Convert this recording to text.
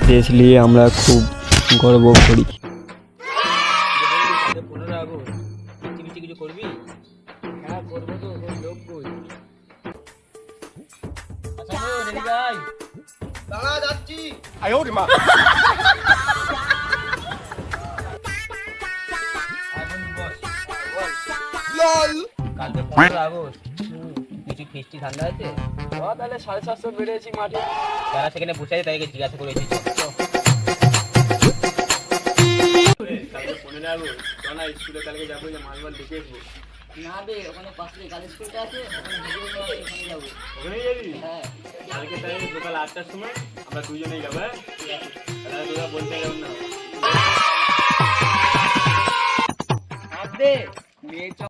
দেশ নিয়ে আমরা খুব গর্ব করি। 15 আগস্ট কিছু করবি? হ্যাঁ করবো তো, লোক কই? আচ্ছা রেডি গাই, দাঁড়া যাচ্ছি। কালকে 15 আগস্ট, কিছু ফিস্টি ঠান্ডা আছে? তাহলে 750 বেড়েছি মাঠে, যারা সেখানে বসে আছে তাদেরকে জিজ্ঞাসা করেছি। স্কুলে কালকে যাবো, মালমাল দেখে আসবো। না বে, ওখানে পাশে গার্লস স্কুলটা আছে, ওখানে ওখানে যাবো। ওখানেই যাবি? হ্যাঁ। কালকে তাই সকাল 8টার সময় আমরা দুজনেই যাবো। হ্যাঁ ঠিক আছে, তাহলে তোরা বলতে যাবেন না।